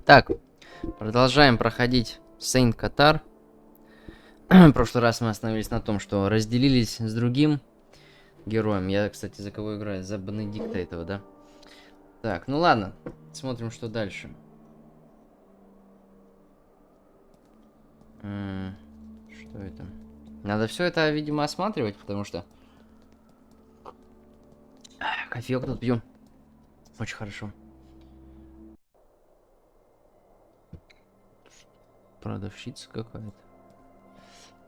Так, продолжаем проходить Kotar. В прошлый раз мы остановились на том, что разделились с другим героем. Я, кстати, за кого играю? За Бенедикта этого, да? Так, ну ладно. Смотрим, что дальше. Что это? Надо все это, видимо, осматривать, потому что... Кофеек тут пью. Очень хорошо. Продавщица какая-то.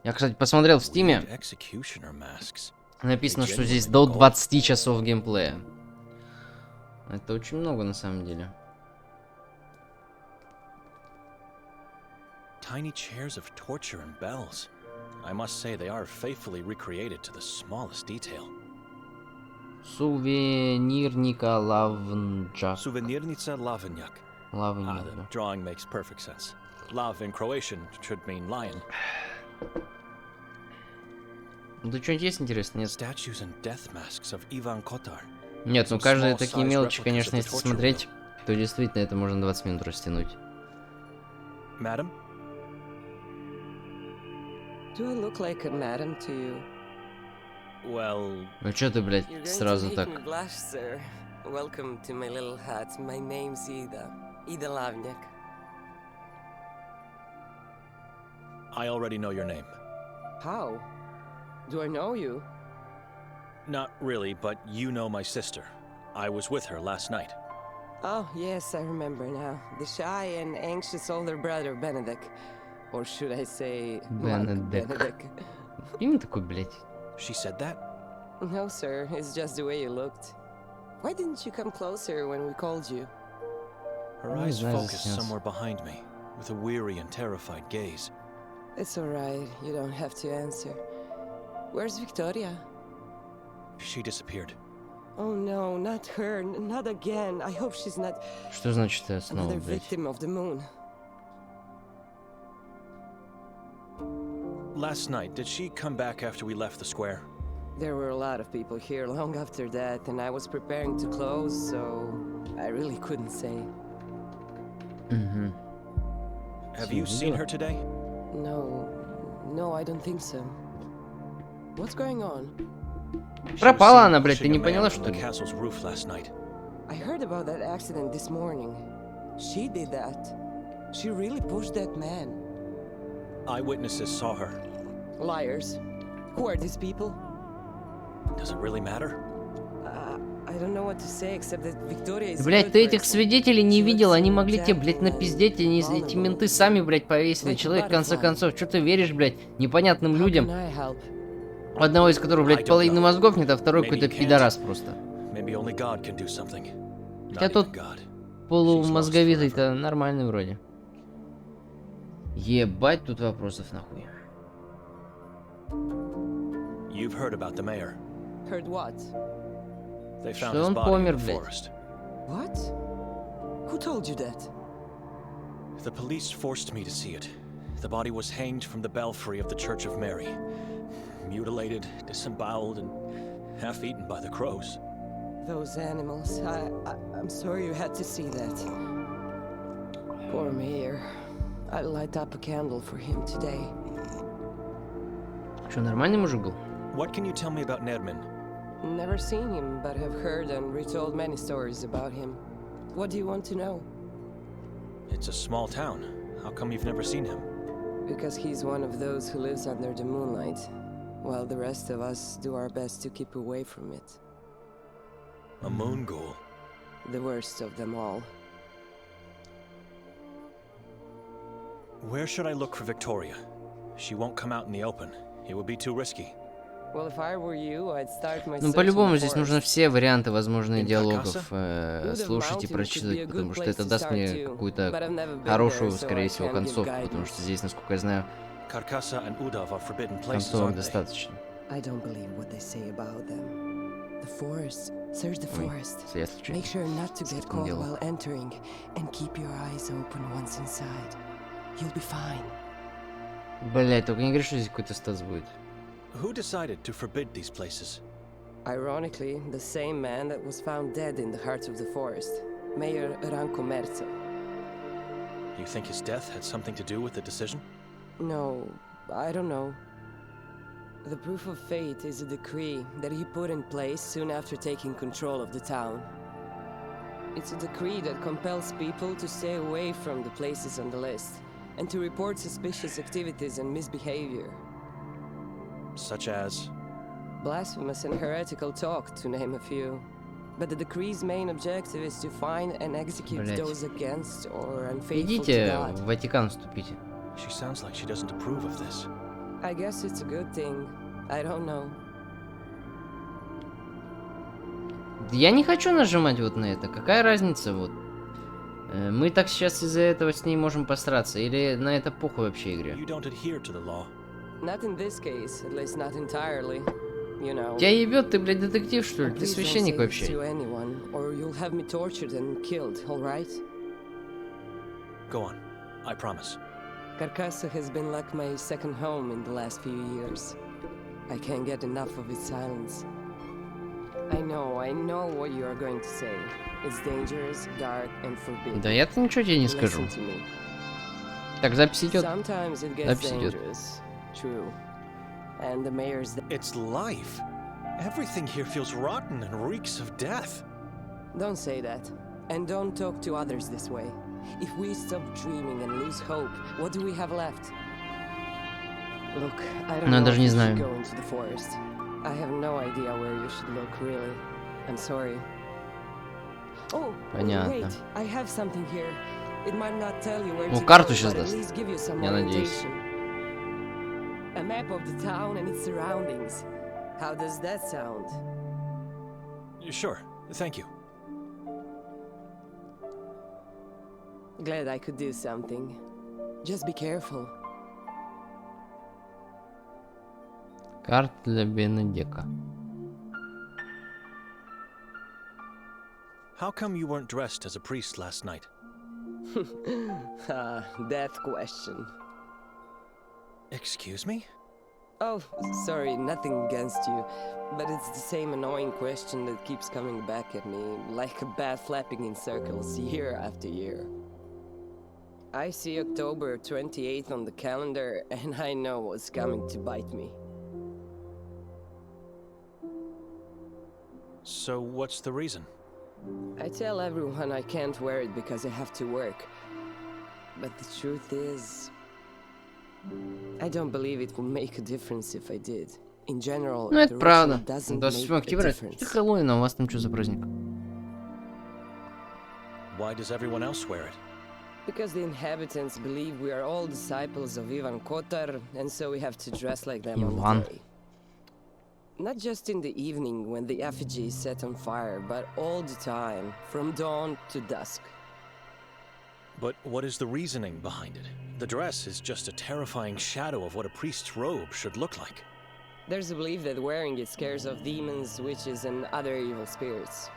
Я, кстати, посмотрел в стиме. Написано, что здесь до 20 часов геймплея. Это очень много, на самом деле. Tiny chairs of torture and bells. I must say they are faithfully recreated to the smallest detail. Сувенирника Лавнджак. Suvenirnica Lavanjak. The drawing makes perfect sense. Lav in Croatian should mean lion. Ну, да что-нибудь есть интересно? Нет. Statues and death masks of Ivan Kotar. Нет, ну каждые такие мелочи, конечно, если смотреть, то действительно это можно 20 минут растянуть. Madam? Do I look like a madam to you? Well... Ну чё ты, блядь, сразу так? Blush, sir. Welcome to my little hut. My name's Ida. Ida Lavnjak. I already know your name. How? Do I know you? Not really, but you know my sister. I was with her last night. Oh, yes, I remember now. The shy and anxious older brother, Benedict. Or should I say... Benedict. Имя такой, блядь. She said that? No, sir. It's just the way you looked. Why didn't you come closer when we called you? Her eyes focused somewhere behind me, with a weary and terrified gaze. It's alright. You don't have to answer. Where's Victoria? She disappeared. Oh no, not her. Not again. I hope she's not... Что значит снова, another блядь? victim of the moon. Last night, did she come back after we left the square? There were a lot of people here long after that, and I was preparing to close, so I really couldn't say. Mm-hmm. Have you seen her today? No, I don't think so. What's going on? Пропала она, блядь, ты не поняла, что ли? Castle's roof last night. I heard about that accident this morning. She did that. She really pushed that man. Eyewitnesses saw her. Liars. Who are these people? Does it really matter? I don't know what to say, except that Victoria is... Блядь, ты этих свидетелей не видел, они могли тебе, блядь, напиздеть, они, эти менты сами, блядь, повесили. Человек, в конце концов, что ты веришь, блядь, непонятным людям? У одного из которых, блядь, половины мозгов нет, а второй какой-то пидорас просто. Хотя тот полумозговитый-то нормальный вроде. Ебать, тут вопросов нахуй. You've heard about the mayor. Heard what? They found his body in the forest. What? Who told you that? The police forced me to see it. The body was hanged from the belfry of the Church of Mary. Mutilated, disemboweled, and half-eaten by the crows. Those animals. I'm sorry you had to see that. Poor mayor. I'll light up a candle for him today. Что, нормальный мужик был? What can you tell me about Nedman? Never seen him, but have heard and retold many stories about him. What do you want to know? It's a small town. How come you've never seen him? Because he's one of those who lives under the moonlight, while the rest of us do our best to keep away from it. A moon ghoul? The worst of them all. Where should I look for Victoria? She won't come out in the open. It would be too risky. Well, if I were you, I'd start my Ну, по-любому здесь нужно все варианты возможные диалогов слушать и прочитать, потому что это даст мне какую-то хорошую, скорее всего, концовку, потому что здесь, насколько я знаю, концовок достаточно. I don't believe what they say about them. The forest. Search the forest. Make sure not to get caught while entering, and keep your eyes open once inside. You'll be fine. Блять, только не говори, что здесь какой-то статс будет. Who decided to forbid these places? Ironically, the same man that was found dead in the heart of the forest, Mayor Ranko Merzo. You think his death had something to do with the decision? No, I don't know. The proof of fate is a decree that he put in place soon after taking control of the town. It's a decree that compels people to stay away from the places on the list and to report suspicious activities and misbehavior. Such as? Blasphemous and heretical talk, to name a few. But the decree's main objective is to find and execute those against or unfaithful to God. Идите в Ватикан вступите. She sounds like she doesn't approve of this. I guess it's a good thing. I don't know. Я не хочу нажимать вот на это. Какая разница вот? Мы так сейчас из-за этого с ней можем посраться. Или на это похуй вообще игре? You don't adhere to the law. Not in this case, at least not entirely. You know. Тебя ебет, ты, блядь, детектив, что ли? Ты священник вообще. Or you'll have me tortured and killed, all right? Go on. I promise. Carcassa has been like my second home in the last few years. I can't get enough of its silence. I know what you are going to say. It's dangerous, dark, and forbidden. Да я-то ничего тебе не скажу. Так, запись идет. Sometimes it gets dangerous. True. And the mayor's... It's life. Everything here feels rotten and reeks of death. Don't say that. And don't talk to others this way. If we stop dreaming and lose hope, what do we have left? Look, I don't know if you should go into the forest. I have no idea where you should look, really. I'm sorry. Oh, wait, I have something here. It might not tell you where to go, карту сейчас but at даст. least give you some orientation. A map of the town and its surroundings. How does that sound? Sure, thank you. Glad I could do something. Just be careful. Карта для Бенедика. How come you weren't dressed as a priest last night? That question. Excuse me? Oh, sorry, nothing against you. But it's the same annoying question that keeps coming back at me, like a bat flapping in circles year after year. I see October 28th on the calendar, and I know what's coming to bite me. So what's the reason? I tell everyone I can't wear it because I have to work. But the truth is, I don't believe it will make a difference if I did. In general, ну это правда. doesn't 27 make октября. a difference. Хэллоуин, а у вас там что за праздник? Why does everyone else wear it? Because the inhabitants believe we are all disciples of Ivan Kotar, and so we have to dress like them on the day. Not just in the evening when the effigy is set on fire, but all the time, from dawn to dusk. But what is the reasoning behind it? The dress is just a terrifying shadow of what a priest's robe should look like. There's a belief that wearing it scares off demons, witches, and other evil spirits.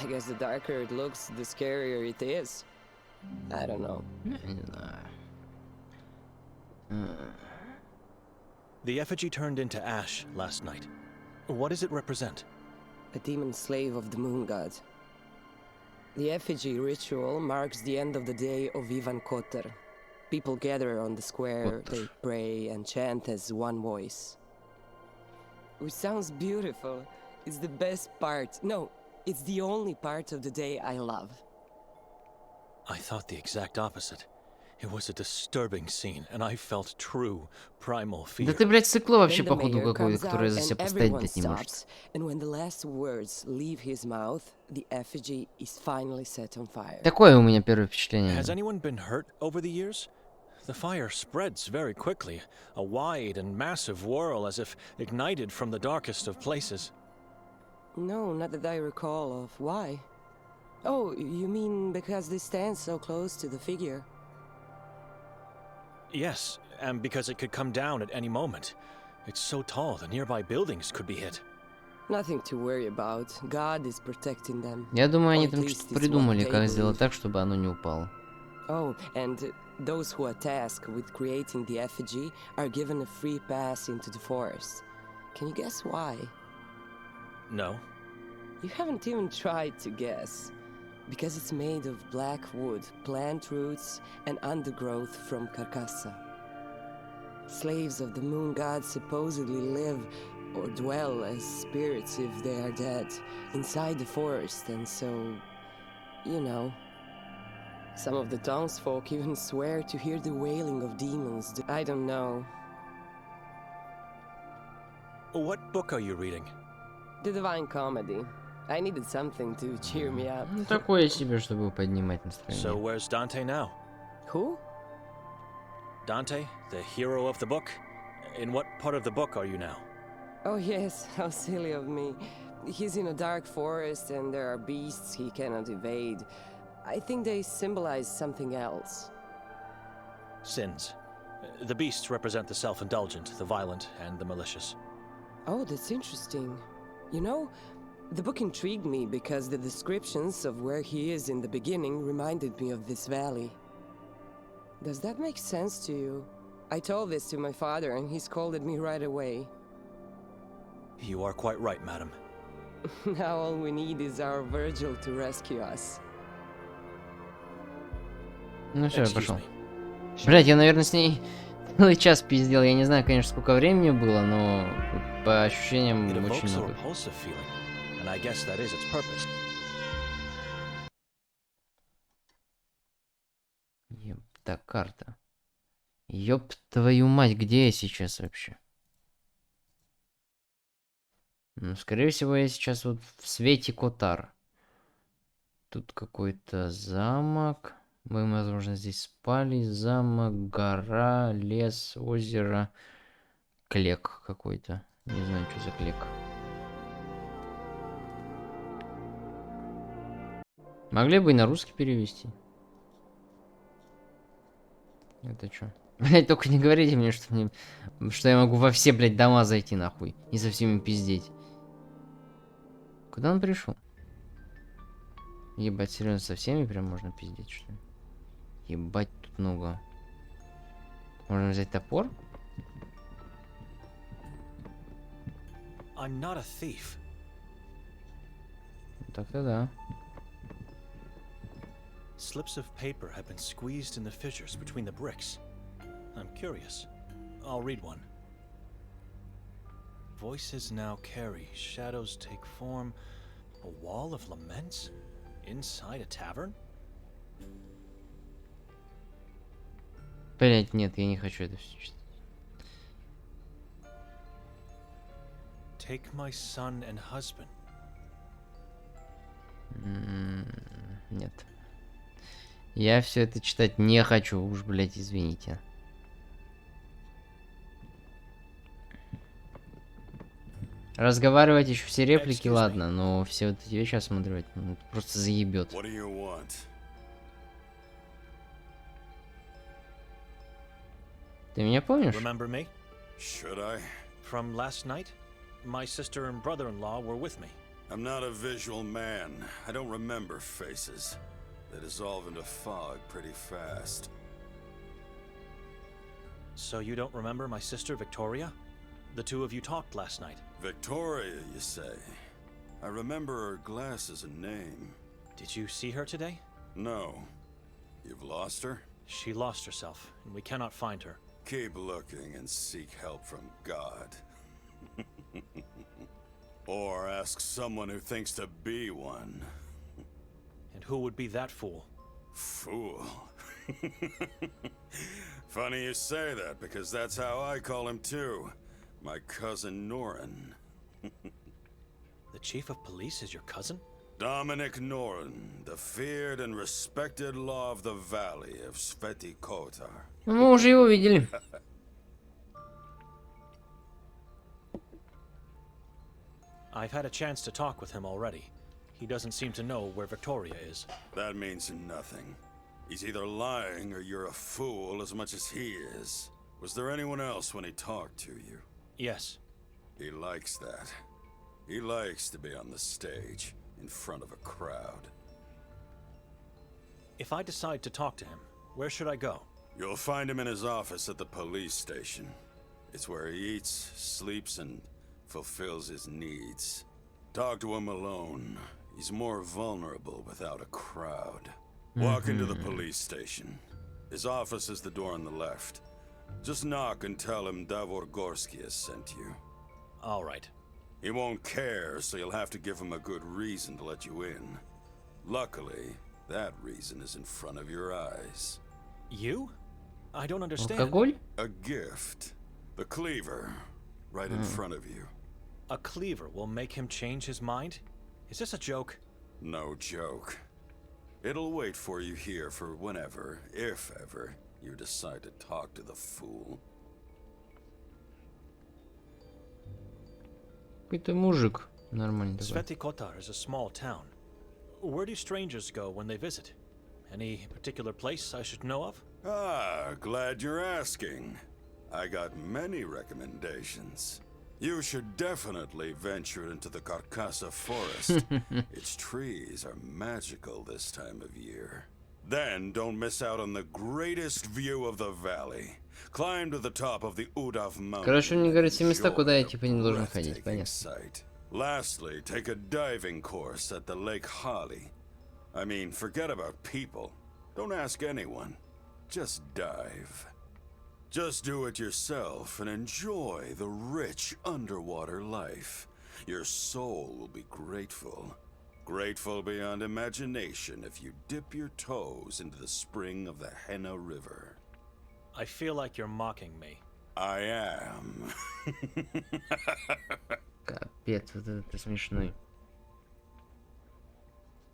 I guess the darker it looks, the scarier it is. I don't know. The effigy turned into ash last night. What does it represent? A demon slave of the moon god. The effigy ritual marks the end of the day of Ivan Kotar. People gather on the square, they pray and chant as one voice. Which sounds beautiful. It's the best part. No, it's the only part of the day I love. I thought the exact opposite. It was a disturbing scene, and I felt true, primal fear. Да ты, блядь, сыкло вообще, походу, какое-то, которое за себя постоять, блядь, не может. And when the last words leave his mouth, the effigy is finally set on fire. Такое у меня первое впечатление. Has anyone been hurt over the years? The fire spreads very quickly, a wide and massive whirl as if ignited from the darkest of places. No, not that I recall of. Why? Oh, you mean because they stand so close to the figure? Yes, and because it could come down at any moment. It's so tall, the nearby buildings could be hit. Nothing to worry about. God is protecting them. Я думаю, они там что-то придумали, как сделать так, чтобы оно не упало. Oh, and those who are tasked with creating the effigy are given a free pass into the forest. Can you guess why? No. You haven't even tried to guess. because it's made of black wood, plant roots, and undergrowth from carcassa. Slaves of the moon god supposedly live or dwell as spirits if they are dead, inside the forest, and so, you know. Some of the townsfolk even swear to hear the wailing of demons. I don't know. What book are you reading? The Divine Comedy. I needed something to cheer me up. Такое себе, чтобы поднимать настроение. So where's Dante now? Who? Dante, the hero of the book? In what part of the book are you now? Oh yes, how silly of me. He's in a dark forest and there are beasts he cannot evade. I think they symbolize something else. Sins. The beasts represent the self-indulgent, the violent, and the malicious. Oh, that's interesting. You know, the book intrigued me because the descriptions of where he is in the beginning reminded me of this valley. Does that make sense to you? I told this to my father and he scolded me right away. You are quite right, madam. Now all we need is our Virgil to rescue us. Ну все, я пошел. Блять, я, наверное, с ней целый час пиздел. Я не знаю, конечно, сколько времени было, но по ощущениям очень много. Ебта карта. Ёб твою мать, где я сейчас вообще? Ну, скорее всего, я сейчас вот в свете Котар. Тут какой-то замок. Мы, возможно, здесь спали. Замок, гора, лес, озеро. Клек какой-то. Не знаю, что за клек. Могли бы и на русский перевести. Это что? Блять, только не говорите мне, что я могу во все, блядь, дома зайти, нахуй. И со всеми пиздеть. Куда он пришел? Ебать, серьезно, со всеми прям можно пиздеть, что ли? Ебать, тут много. Можно взять топор? I'm not a thief. Так-то да. Slips of paper have been squeezed in the fissures between the bricks. I'm curious. I'll read one. Voices now carry, shadows take form. A wall of laments? Inside a tavern? Блять, нет, я не хочу это все читать. Take my son and husband. Нет. Я все это читать не хочу, уж, блять, извините. Разговаривать еще все реплики, ладно, но все вот эти вещи осматривать, ну, просто заебет. Ты меня помнишь? Remember me? Should I? From last night, my sister and brother-in-law were with me. I'm not a visual man. I don't remember faces. They dissolve into fog pretty fast. So you don't remember my sister Victoria? The two of you talked last night. Victoria, you say? I remember her glasses and name. Did you see her today? No. You've lost her? She lost herself, and we cannot find her. Keep looking and seek help from God. Or ask someone who thinks to be one. And who would be that fool? Fool? Funny you say that, because that's how I call him too. My cousin Norin. The chief of police is your cousin? Dominic Norin, the feared and respected law of the valley of Sveti Kotar. Мы уже его видели. I've had a chance to talk with him already. He doesn't seem to know where Victoria is. That means nothing. He's either lying or you're a fool as much as he is. Was there anyone else when he talked to you? Yes. He likes that. He likes to be on the stage, in front of a crowd. If I decide to talk to him, where should I go? You'll find him in his office at the police station. It's where he eats, sleeps, and fulfills his needs. Talk to him alone. He's more vulnerable without a crowd. Walk into the police station. His office is the door on the left. Just knock and tell him Davor Gorsky has sent you. All right. He won't care, so you'll have to give him a good reason to let you in. Luckily, that reason is in front of your eyes. You? I don't understand. Алкоголь? A gift. The cleaver. Right in front of you. A cleaver will make him change his mind? Is this a joke? No joke. It'll wait for you here for whenever, if ever, you decide to talk to the fool. Какой-то мужик нормальный такой. Sveti Kotar is a small town. Where do strangers go when they visit? Any particular place I should know of? Ah, glad you're asking. I got many recommendations. You should definitely venture into the Carcassa forest. Its trees are magical this time of year. Then don't miss out on the greatest view of the valley. Climb to the top of the Udav mountain. Короче, мне говорят, все места, куда я типа не должен ходить, понятно. Lastly, take a diving course at the Lake Hali. I mean, forget about people. Don't ask anyone. Just dive. Just do it yourself and enjoy the rich underwater life. Your soul will be grateful. Grateful beyond imagination if you dip your toes into the spring of the Henna River. I feel like you're mocking me. I am. Капец, вот это смешной.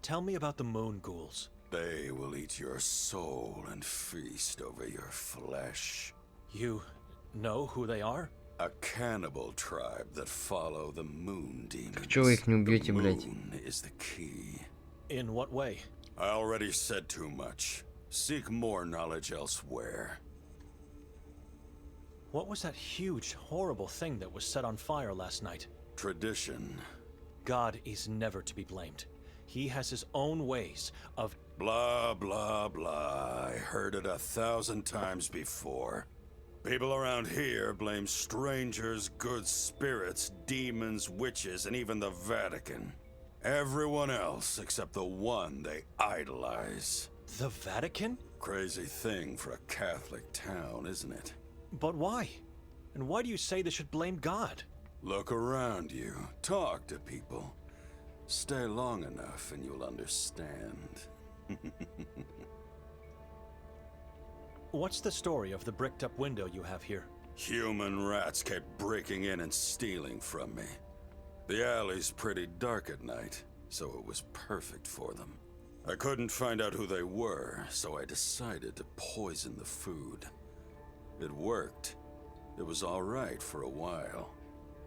Tell me about the moon ghouls. They will eat your soul and feast over your flesh. You know who they are? A cannibal tribe that follow the moon demons. Чего вы их не убьете, The блядь? moon is the key. In what way? I already said too much. Seek more knowledge elsewhere. What was that huge, horrible thing that was set on fire last night? Tradition. God is never to be blamed. He has his own ways of... Blah, blah, blah. I heard it 1,000 times before. People around here blame strangers, good spirits, demons, witches, and even the Vatican. Everyone else except the one they idolize. The Vatican? Crazy thing for a Catholic town, isn't it? But why? And why do you say they should blame God? Look around you. Talk to people. Stay long enough and you'll understand. What's the story of the bricked-up window you have here? Human rats kept breaking in and stealing from me. The alley's pretty dark at night, so it was perfect for them. I couldn't find out who they were, so I decided to poison the food. It worked. It was all right for a while.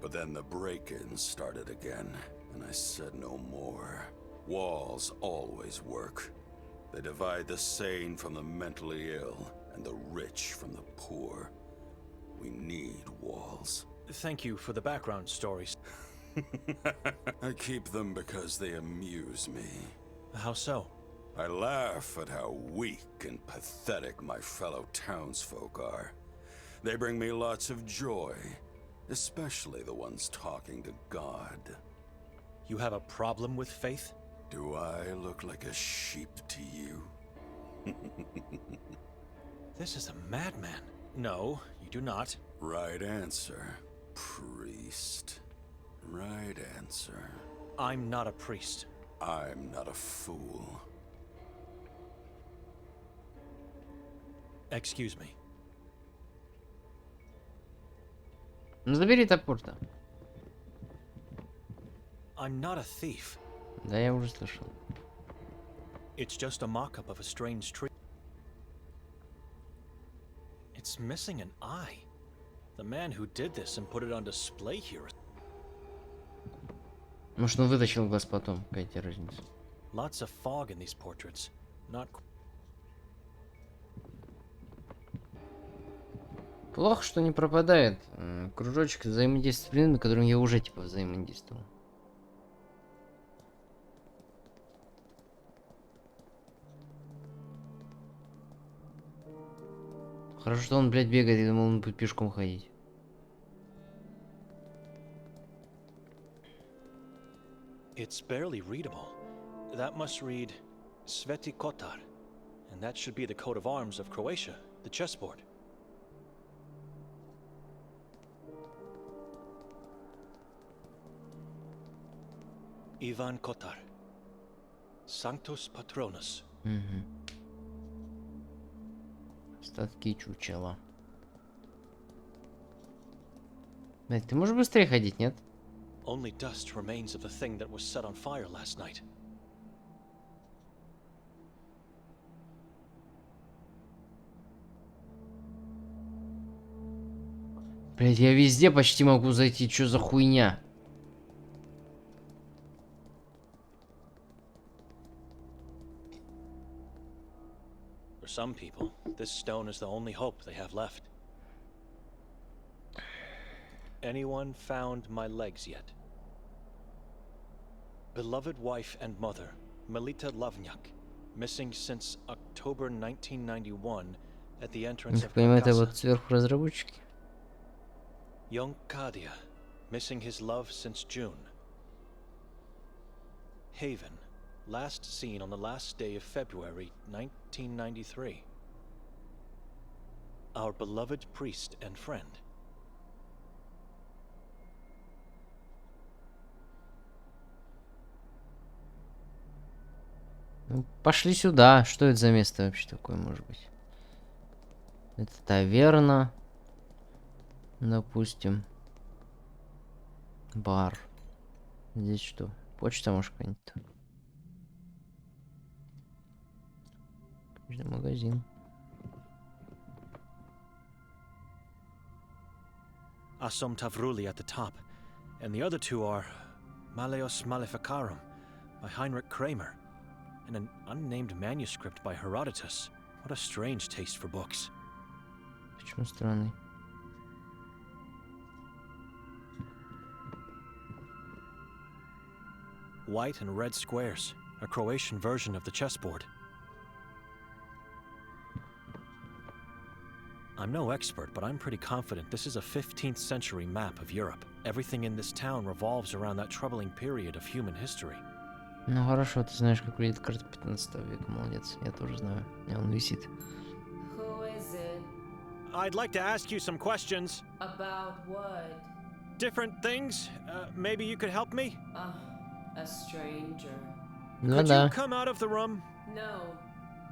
But then the break-ins started again, and I said no more. Walls always work. They divide the sane from the mentally ill, and the rich from the poor. We need walls. Thank you for the background stories. I keep them because they amuse me. How so? I laugh at how weak and pathetic my fellow townsfolk are. They bring me lots of joy, especially the ones talking to God. You have a problem with faith? Do I look like a sheep to you? This is a madman. No, you do not. Right answer, priest. Right answer. I'm not a priest. I'm not a fool. Excuse me. Ну забери топор-то. I'm not a thief. Да, я уже слышал. It's just a mock-up of a strange tree. It's missing an eye. The man who did this and put it on display here. Может, он вытащил глаз потом. Какая тебе разница? Lots of fog in these portraits. Not... Плохо, что не пропадает кружочек взаимодействия с предметами, которым я уже типа взаимодействовал. Хорошо, что он, блядь, бегает, я думал, он будет пешком ходить. It's barely readable. That must read Sveti Kotar, and that should be the coat of arms of Croatia, the chessboard. Ivan Kotar, Sanctus Patronus. Остатки чучела. Блядь, ты можешь быстрее ходить, нет? Only dust remains of the thing that was set on fire last night. Блядь, я везде почти могу зайти, чё за хуйня? For some people, this stone is the only hope they have left. Anyone found my legs yet? Beloved wife and mother, Melita Lavnyak, missing since October 1991 at the entrance of Понимаю, это Karkasa. вот сверху разработчики. Young Kadia, missing his love since June. Haven, last seen on the last day of February 1993. Our beloved priest and friend. Ну, пошли сюда. Что это за место вообще такое, может быть? Это таверна. Допустим. Бар. Здесь что? Почта, может, какая-нибудь? Книжный магазин. Assum Tavruli at the top, and the other two are Maleos Maleficarum by Heinrich Kramer, and an unnamed manuscript by Herodotus. What a strange taste for books. Почему странный? White and red squares, a Croatian version of the chessboard. I'm no expert, but I'm pretty confident this is a 15th century map of Europe. Everything in this town revolves around that troubling period of human history. Ну хорошо, ты знаешь, как выглядит карта 15 века, молодец. Я тоже знаю. У меня он висит. Who is it? I'd like to ask you some questions. About what? Different things. Maybe you could help me? A stranger. Ну Could да. you come out of the room? No,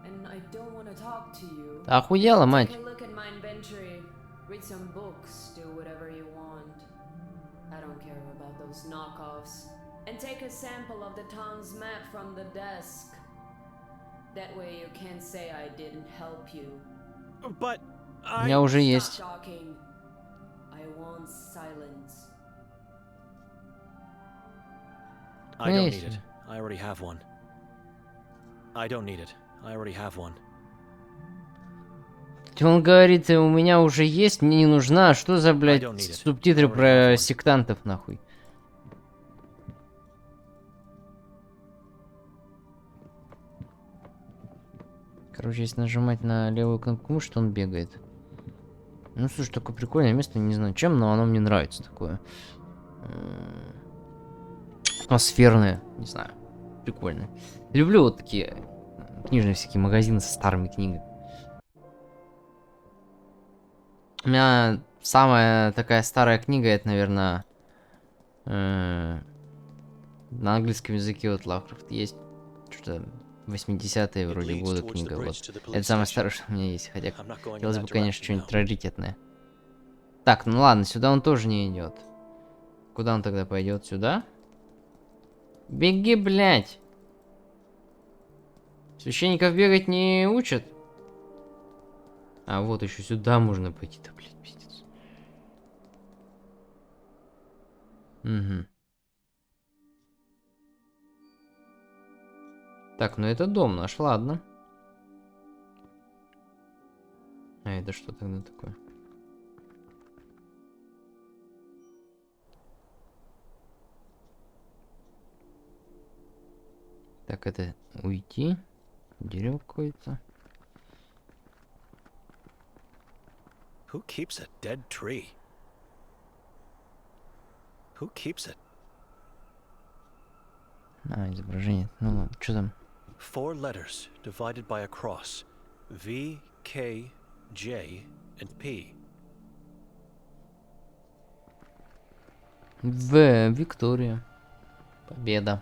and I don't want to talk to you. Охуела, мать. Take a look at my inventory, read some books, do whatever you want. I don't care about those knockoffs. And take a sample of the town's map from the desk. That way you can't say I didn't help you. But У меня уже Stop есть. talking. I want silence. I don't need Yes. it. I already have one. I don't need it. I already have one. Он говорит, у меня уже есть, мне не нужна. Что за, блядь, I don't need it. субтитры I already have про one. сектантов, нахуй? Короче, если нажимать на левую кнопку мыши, то он бегает. Ну, слушай, такое прикольное место, не знаю чем, но оно мне нравится такое. Атмосферное, не знаю, прикольное. Люблю вот такие книжные всякие магазины со старыми книгами. У меня самая такая старая книга, это, наверное, на английском языке вот Лавкрафт есть. Что-то 80-е вроде года книга. Вот. Это самое старое, что у меня есть. Хотя хотелось бы, конечно, что-нибудь раритетное. Так, ну ладно, сюда он тоже не идет. Куда он тогда пойдет? Сюда? Беги, блядь! Священников бегать не учат? А вот еще сюда можно пойти, да, блядь, пиздец. Угу. Так, ну это дом наш, ладно. А это что тогда такое? Так, это уйти. Дерево какое-то. Who keeps a dead tree? Who keeps it? А, изображение. Ну ладно, что там? 4 letters divided by a cross. V, K, J, and P. Виктория. Победа.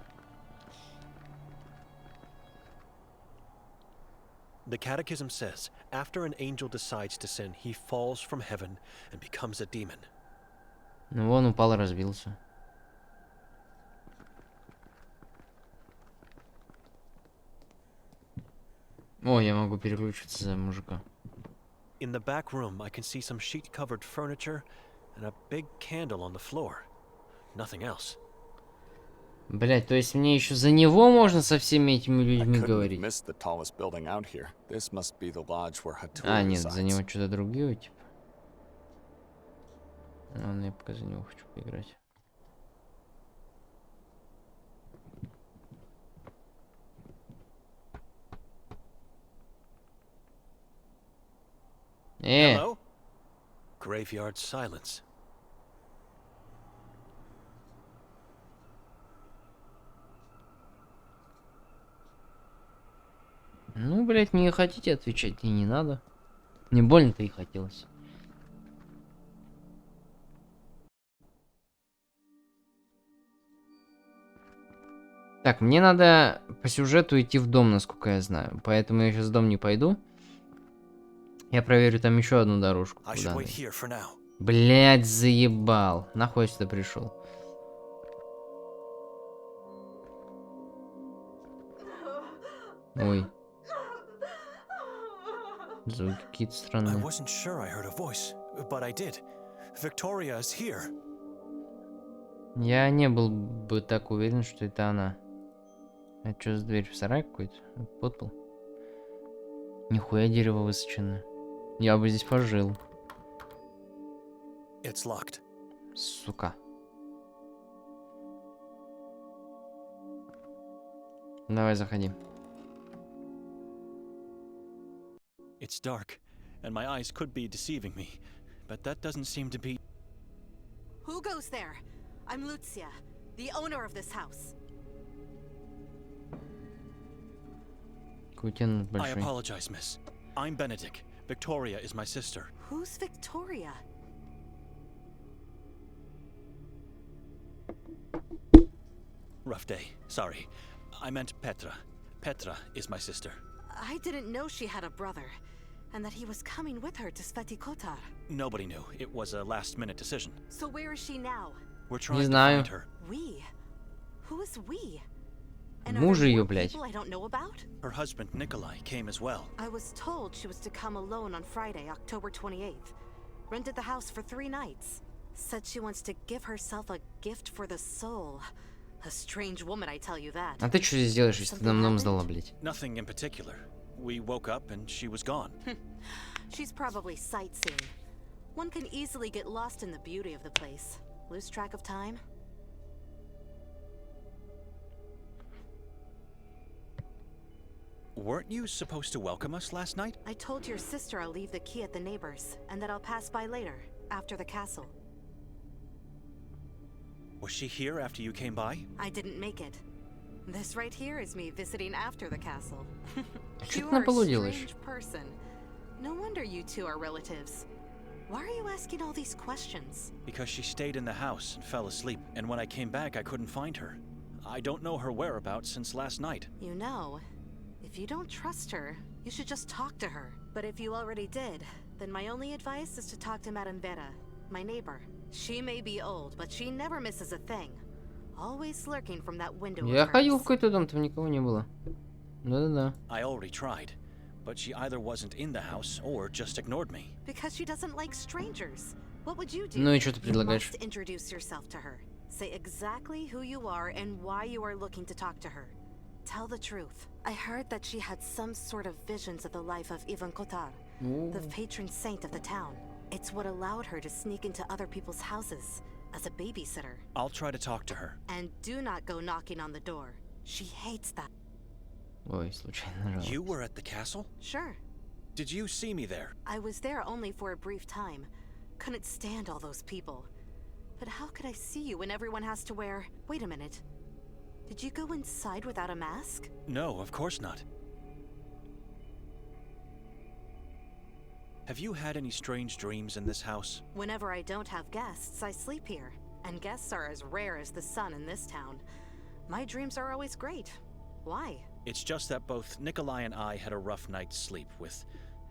The Catechism says, after an angel decides to sin, he falls from heaven and becomes a demon. Ну, вон упал и разбился. О, я могу переключиться за мужика. In the back room, I can see some sheet-covered furniture and a big candle on the floor. Nothing else. Блять, то есть мне еще за него можно со всеми этими людьми говорить? А, нет, за него что-то другое, типа. Ладно, я пока за него хочу поиграть. Hello? Graveyard silence. Ну, блять, не хотите отвечать, и не надо. Не больно-то и хотелось. Так, мне надо по сюжету идти в дом, насколько я знаю. Поэтому я сейчас в дом не пойду. Я проверю там еще одну дорожку. Блять, заебал. Нахуй я сюда пришел. Ой. Звуки какие-то странные. Я не был бы так уверен, что это она. Это что за дверь? В сарай какой-то? Подпол? Нихуя дерево высоченное. Я бы здесь пожил. Сука. Давай, заходи. It's dark, and my eyes could be deceiving me, but that doesn't seem to be. Who goes there? I'm Lucia, the owner of this house. I apologize, miss. I'm Benedict. Victoria is my sister. Who's Victoria? Rough day. Sorry. I meant Petra. Petra is my sister. I didn't know she had a brother, and that he was coming with her to Sveti Kotar. Nobody knew. It was a last-minute decision. So where is she now? We're trying to find her. We? Who is we? Муж ее, блядь. I don't know about? Her husband, Nikolai, came as well. I was told she was to come alone on Friday, October 28th. Rented the house for 3 nights. Said she wants to give herself a gift for the soul. A strange woman, I tell you that. А ты что здесь делаешь, если ты нам дом сдала, блядь? Nothing in particular. We woke up and she was gone. She's probably sightseeing. One can easily get lost in the beauty of the place. Lose track of time. Weren't you supposed to welcome us last night? I told your sister I'll leave the key at the neighbors, and that I'll pass by later, after the castle. Was she here after you came by? I didn't make it. This right here is me visiting after the castle. You are a strange person. No wonder you two are relatives. Why are you asking all these questions? Because she stayed in the house and fell asleep, and when I came back I couldn't find her. I don't know her whereabouts since last night. You know, if you don't trust her, you should just talk to her. But if you already did, then my only advice is to talk to Madame Vera, my neighbor. She may be old, but she never misses a thing. Always lurking from that window. Я ходил в какой-то дом, там никого не было. Да-да-да. I already tried, but she either wasn't in the house or just ignored me. Because she doesn't like strangers. What would you do? Ну и что ты предлагаешь? You must introduce yourself to her. Say exactly who you are and why you are looking to talk to her. Tell the truth. I heard that she had some sort of visions of the life of Ivan Kotar, the patron saint of the town. It's what allowed her to sneak into other people's houses as a babysitter. I'll try to talk to her. And do not go knocking on the door. She hates that. Ой, случайно нажал. You were at the castle? Sure. Did you see me there? I was there only for a brief time. Couldn't stand all those people. But how could I see you when everyone has to wear... Wait a minute. Did you go inside without a mask? No, of course not. Have you had any strange dreams in this house? Whenever I don't have guests, I sleep here. And guests are as rare as the sun in this town. My dreams are always great. Why? It's just that both Nikolai and I had a rough night's sleep with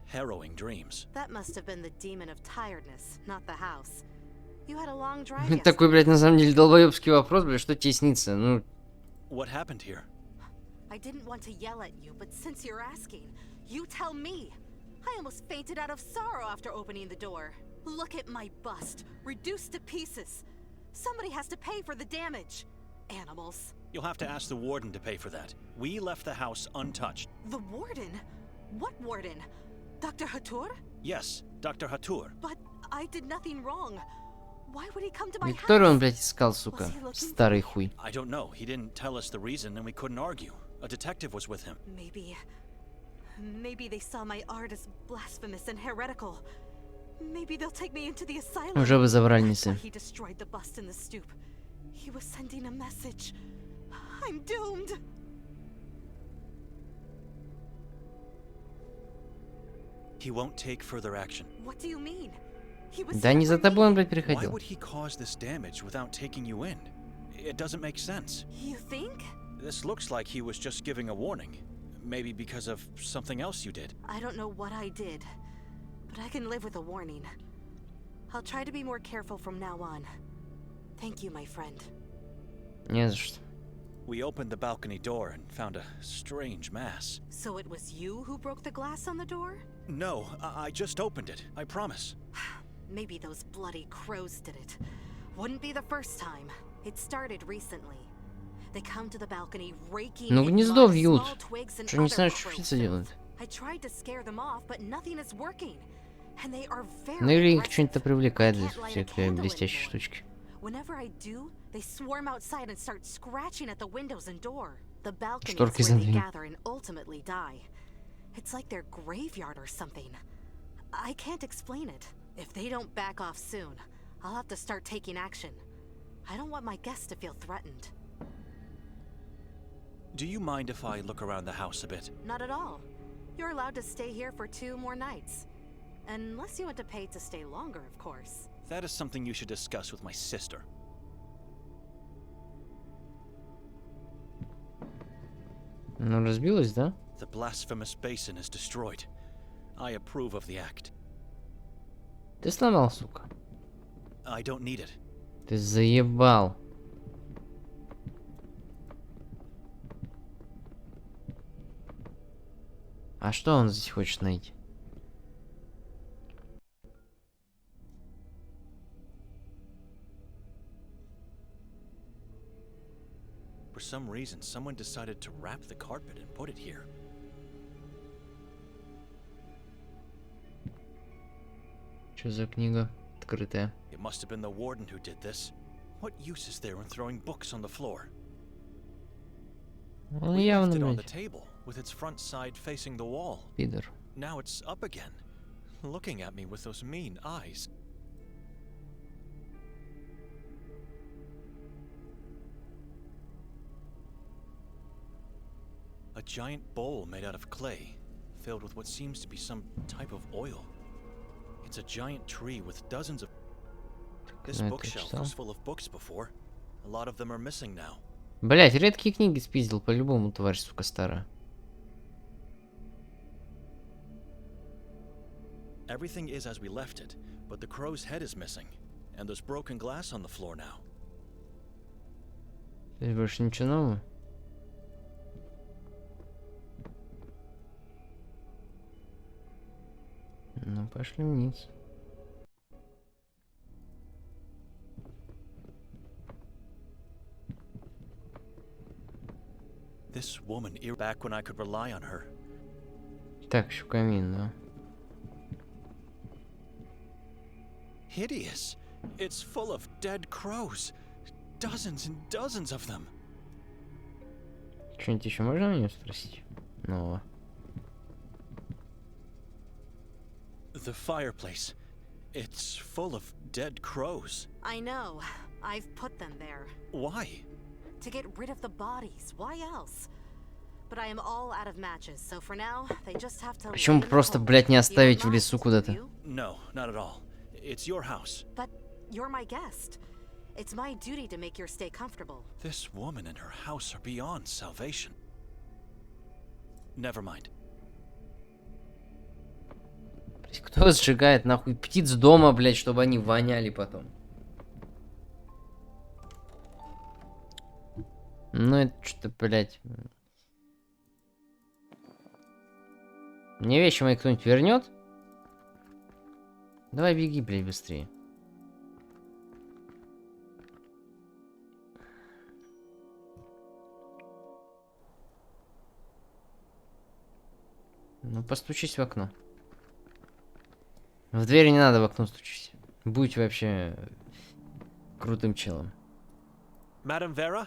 harrowing dreams. That must have been the demon of tiredness, not the house. You had a long drive yesterday. Такой, блядь, на самом деле долбоёбский вопрос, блядь, что тебе снится? Ну. What happened here? I didn't want to yell at you, but since you're asking, you tell me. I almost fainted out of sorrow after opening the door. Look at my bust, reduced to pieces. Somebody has to pay for the damage. Animals. You'll have to ask the warden to pay for that. We left the house untouched. The warden? What warden? Dr. Hatur? Yes, Dr. Hatur. But I did nothing wrong. Why would he come to my house? Викторию он, блядь, искал, сука. Старый хуй. I don't know. He didn't tell us the reason and we couldn't argue. A detective was with him. Maybe they saw my art as blasphemous and heretical. Maybe they'll take me into the asylum. Уже вы забрали неси. He destroyed the bust in the stoop. He was sending a message. I'm doomed. He won't take further action. What do you mean? Да не за тобой он, блядь, Why приходил. would he cause this damage without taking you in? It doesn't make sense. You think? This looks like he was just giving a warning. Maybe because of something else you did. I don't know what I did, but I can live with a warning. I'll try to be more careful from now on. Thank you, my friend. Не за что. We opened the balcony door and found a strange mass. So it was you who broke the glass on the door? No, I just opened it. I promise. Maybe those bloody crows did it. Wouldn't be the first time. It started recently. They come to the balcony raking Ну гнездо вьют. Что не знаешь, что птица делает? I tried to scare them off, but nothing is working. And they are very Ну или их что-нибудь aggressive. привлекает для I can't light a всякой candle блестящей anymore. штучки. Whenever I do, they swarm outside and start scratching at the windows and door. The balcony Шторки is where they задвинь. gather and ultimately die. It's like their graveyard or something. I can't explain it. If they don't back off soon, I'll have to start taking action. I don't want my guests to feel threatened. Do you mind if I look around the house a bit? Not at all. You're allowed to stay here for 2 more nights. Unless you want to pay to stay longer, of course. That is something you should discuss with my sister. Ну разбилась, да? The blasphemous basin is destroyed. I approve of the act. Ты сломал, сука. I don't need it. Ты заебал. А что он здесь хочет найти? For some reason, someone decided to wrap the carpet and put it here. Что за книга открытая? It must have been the warden who did this. What use is there in throwing books on the floor? Он We явно, left it on the блядь, table, with its front side facing the wall. пидор. Now it's up again, looking at me with those mean eyes. A giant bowl made out of clay, filled with what seems to be some type of oil. It's a giant tree with dozens of... This это bookshelf что? was full of books before. A lot of them are missing now. Блять, редкие книги спиздил по-любому, тварь, сука, старая. Everything is as we left it, but the crow's head is missing, and there's broken glass on the floor now. Здесь больше ничего нового? Ну, пошли вниз. This woman, back when I could rely on her. Так, еще камин, да? Hideous. It's full of dead crows. Dozens and dozens of them. Что-нибудь еще можно у нее спросить? Ну. The fireplace. It's full of dead crows. I know. I've put them there. Why? To get rid of the bodies. Why else? But I am all out of matches, so for now, they just have to. Почему просто, блядь, не оставить в лесу куда-то? No, not at all. It's your house. But you're my guest. It's my duty to make your stay comfortable. This woman and her house are beyond salvation. Never mind. Кто сжигает нахуй птиц дома, блядь, чтобы они воняли потом? Ну это что-то, блядь. Мне вещи мои кто-нибудь вернет? Давай беги, блядь, быстрее. Ну постучись в окно. В двери не надо, в окно стучись. Будь вообще крутым челом. Madam Vera?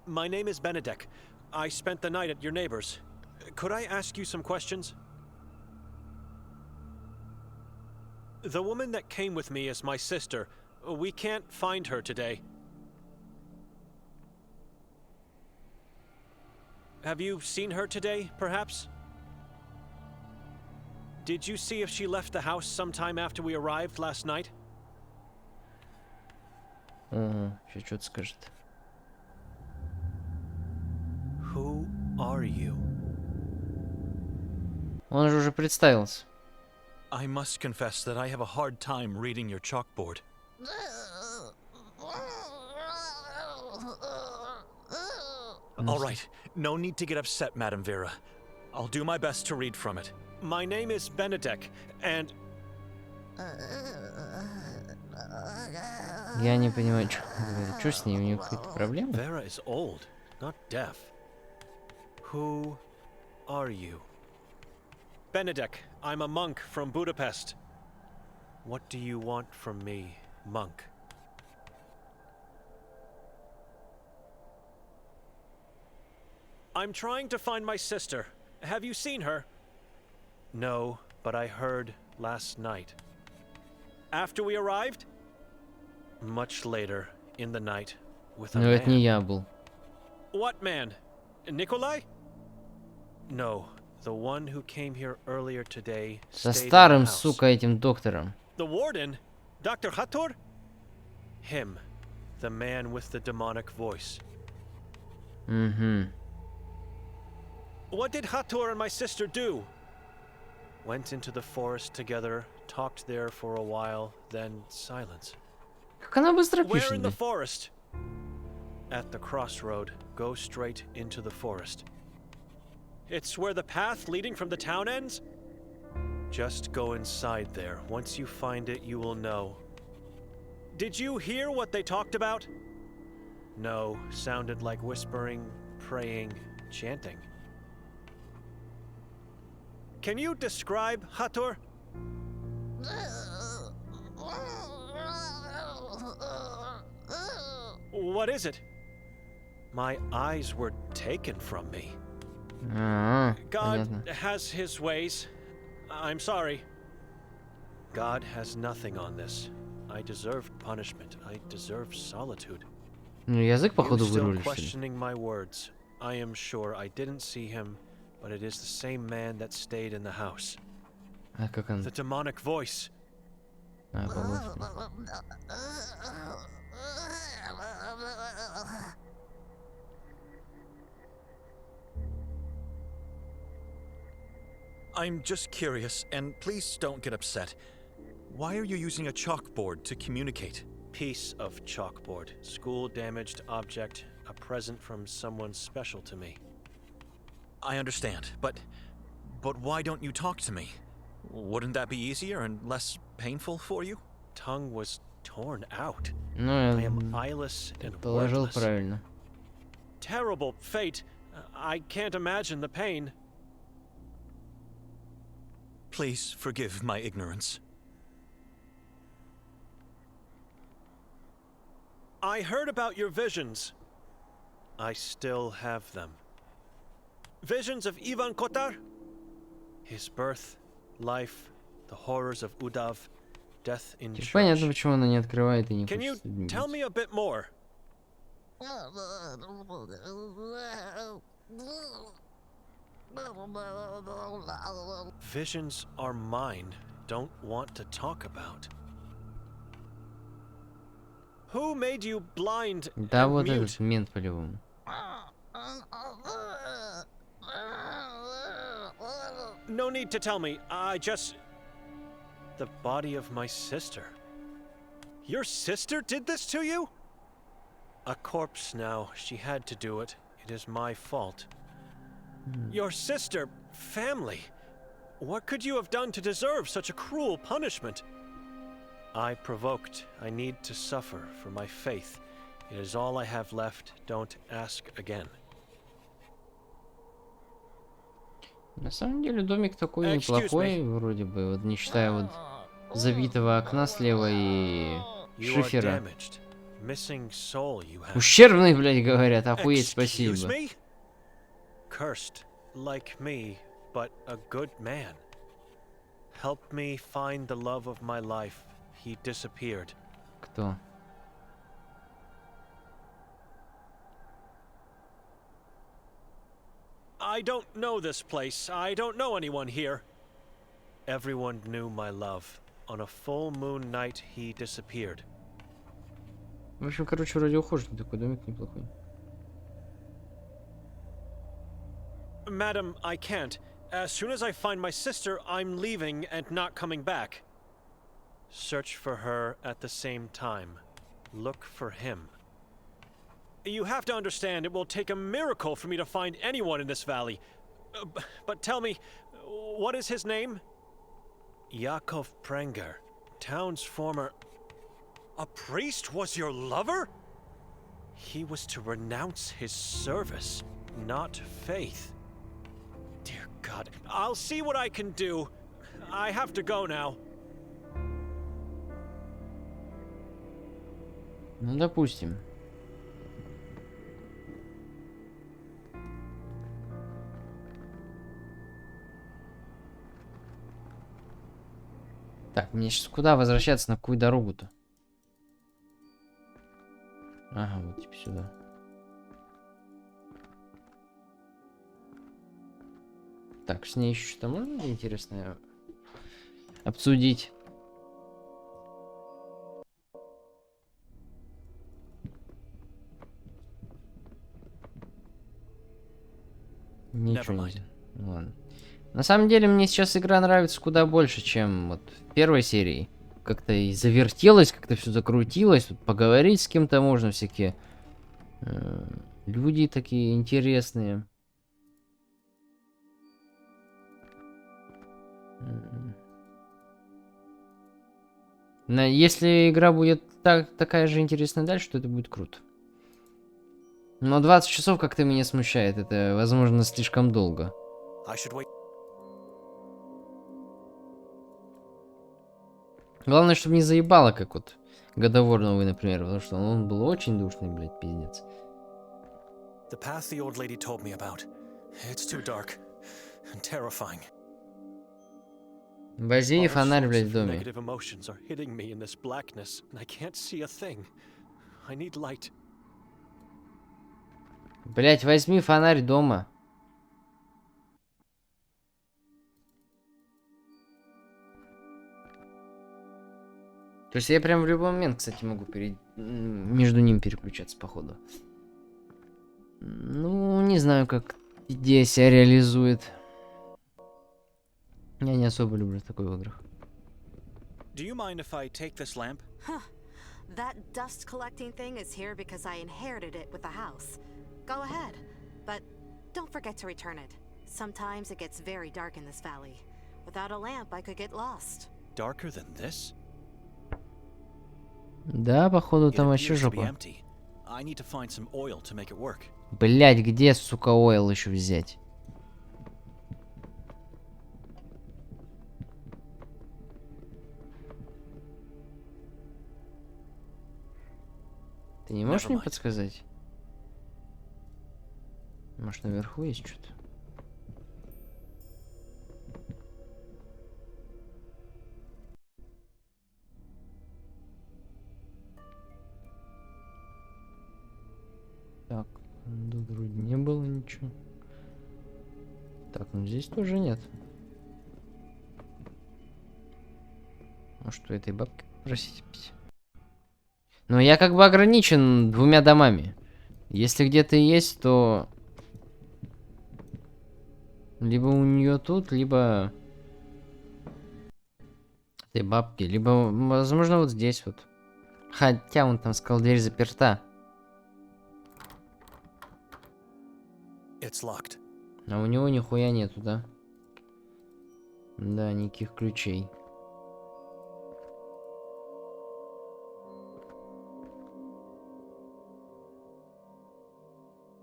My name is Benedek. I spent the night at your neighbor's. Could I ask you some questions? The woman that came with me is my sister. We can't find her today. Have you seen her today, perhaps? Did you see if she left the house sometime after we arrived last night? Сейчас что-то скажет. Who are you? Он же уже представился. I must confess that I have a hard time reading your chalkboard. All right, no need to get upset, Madam Vera. I'll do my best to read from it. My name is Benedek, and... Я не понимаю, что с ней, у нее какие-то проблемы? Vera is old, not deaf. Who are you? Benedek, I'm a monk from Budapest. What do you want from me, monk? I'm trying to find my sister. Have you seen her? No, but I heard last night. After we arrived? Much later, in the night, with a Ну это не я был. What man? Nikolai? No, the one who came here earlier today. Со старым, сука, этим доктором. The warden? Dr. Hator? Him. The man with the demonic voice. What did Hator and my sister do? Went into the forest together, talked there for a while, then silence. Как она быстро Where in пишет, the да? forest? At the crossroad, go straight into the forest. It's where the path leading from the town ends? Just go inside there. Once you find it, you will know. Did you hear what they talked about? No, sounded like whispering, praying, chanting. Can you describe Hator? What is it? My eyes were taken from me. God Понятно. has his ways. I'm sorry. God has nothing on this. I deserved punishment. I deserve solitude. Ну язык, You походу, still вырвали, что ли? questioning my words. I am sure I didn't see him, but it is the same man that stayed in the house. А как он? The demonic voice. А, полоски. I'm just curious, and please don't get upset. Why are you using a chalkboard to communicate? Piece of chalkboard. School damaged object. A present from someone special to me. I understand, but why don't you talk to me? Wouldn't that be easier and less painful for you? Tongue was torn out. Ну, I я am eyeless and положил wordless. правильно. Terrible fate. I can't imagine the pain. Please forgive my ignorance. I heard about your visions. I still have them. Visions of Ivan Kotar? His birth, life, the horrors of Udav, death in Теперь church. понятно, почему она не открывает и не Can you хочет с людьми tell быть. me a bit more? Visions our mind don't want to talk about. Who made you blind Да, and вот mute? этот мент по-любому. No need to tell me. The body of my sister. Your sister did this to you? A corpse now. She had to do it. It is my fault. Your sister, family. What could you have done to deserve such a cruel punishment? I provoked. I need to suffer for my faith. It is all I have left. Don't ask again. На самом деле домик такой неплохой, вроде бы, вот не считая вот забитого окна слева и шифера. Ущербный, блядь, говорят, охуеть, спасибо. Cursed, like me, but a good man. Help me find the love of my life. He disappeared. Кто? I don't know this place. I don't know anyone here. Everyone knew my love. On a full moon night, he disappeared. В общем, короче, вроде ухоженный такой домик неплохой. Madam, I can't. As soon as I find my sister, I'm leaving and not coming back. Search for her at the same time. Look for him. You have to understand, it will take a miracle for me to find anyone in this valley. But tell me, what is his name? Yakov Prenger, town's former... A priest was your lover? He was to renounce his service, not faith. Dear God, I'll see what I can do. I have to go now. Ну, допустим. Так, мне сейчас куда возвращаться, на какую дорогу-то? Ага, вот типа сюда. Так, с ней еще что-то можно интересное обсудить? Ничего нельзя. Ладно. На самом деле, мне сейчас игра нравится куда больше, чем вот в первой серии. Как-то и завертелось, как-то все закрутилось. Тут поговорить с кем-то можно, всякие люди такие интересные. Если игра будет такая же интересная дальше, то это будет круто. Но 20 часов как-то меня смущает. Это, возможно, слишком долго. Главное, чтобы не заебало, как вот Годовор новый, например, потому что он был очень душный, блядь, пиздец. The path the old lady told me about. It's too dark and terrifying. Возьми фонарь, блядь, в доме. Negative emotions are hitting me in this blackness, and I can't see a thing. I need light. Блядь, возьми фонарь дома. То есть я прям в любой момент, кстати, могу между ними переключаться, походу. Ну, не знаю, как идея себя реализует. Я не особо люблю такое в играх. Do you mind if I take this lamp? Huh. That dust collecting thing is here because I inherited it with the house. Go ahead, but don't forget to return it. Sometimes it gets very dark in this valley. Without a lamp, I could get lost. Darker than this? Да, походу там вообще жопа. Блять, где, сука, ойл еще взять? Ты не можешь мне подсказать? Может, наверху есть что-то? ничего. Так, ну здесь тоже нет. Может, у этой бабки попросить? Но я как бы ограничен 2 домами. Если где-то есть, то... Либо у нее тут, либо... Этой бабки. Либо, возможно, вот здесь вот. Хотя он там сказал, дверь заперта. It's locked. А у него нихуя нету, да? Да, никаких ключей.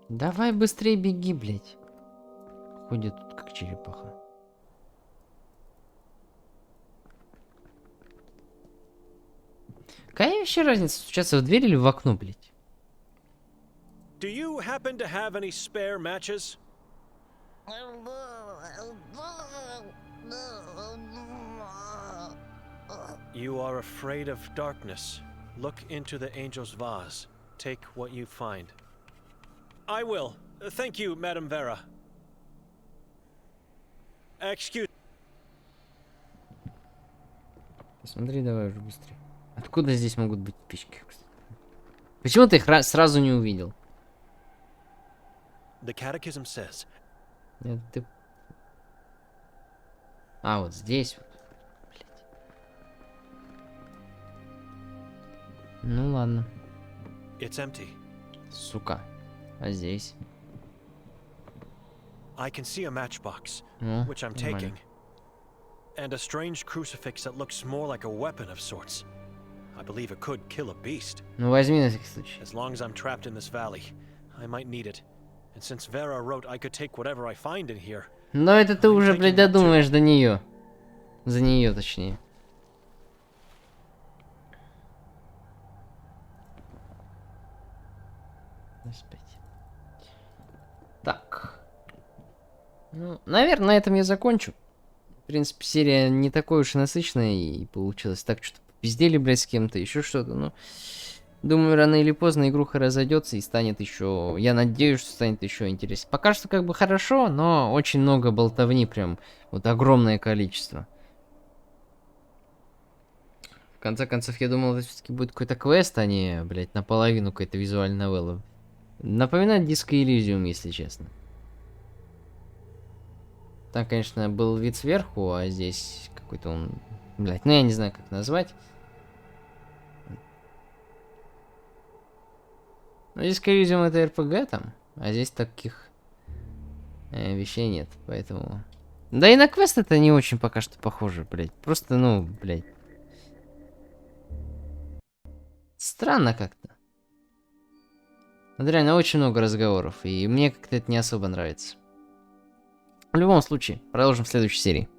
Давай быстрее беги, блядь. Ходит тут как черепаха. Какая вообще разница, стучаться в дверь или в окно, блядь? Do you happen to have any spare matches? You are afraid of darkness. Look into the angel's vase. Take what you find. I will. Thank you, Madam Vera. Excuse. Посмотри, давай уже быстрее. Откуда здесь могут быть спички? Почему ты их сразу не увидел? The catechism says. Нет, ты... А, вот здесь вот. Блядь. Ну ладно. It's empty. Сука. А здесь? I can see a matchbox, Ну, which I'm нормально. taking. And a strange crucifix that looks more like a weapon of sorts. I believe it could kill a beast. Ну возьми на всякий случай. As long as I'm trapped in this valley, I might need it. And since Vera wrote I could take whatever I find in here. Но это ты уже, блядь, додумаешь до нее. За нее, точнее. Господи. Так. Ну, наверное, на этом я закончу. В принципе, серия не такой уж и насыщенная, и получилось так, что-то попиздели, блядь, с кем-то, еще что-то, ну... Думаю, рано или поздно игруха разойдется и станет еще... Я надеюсь, что станет еще интереснее. Пока что как бы хорошо, но очень много болтовни, прям вот огромное количество. В конце концов, я думал, это все-таки будет какой-то квест, а не, блядь, наполовину какая-то визуальная новелла. Напоминает Disco Elysium, если честно. Там, конечно, был вид сверху, а здесь какой-то он... Блядь, ну я не знаю, как назвать. Ну, здесь Elysium это RPG там, а здесь таких вещей нет, поэтому... Да и на квест это не очень пока что похоже, блядь. Просто, ну, блядь. Странно как-то. Вот реально очень много разговоров, и мне как-то это не особо нравится. В любом случае, продолжим в следующей серии.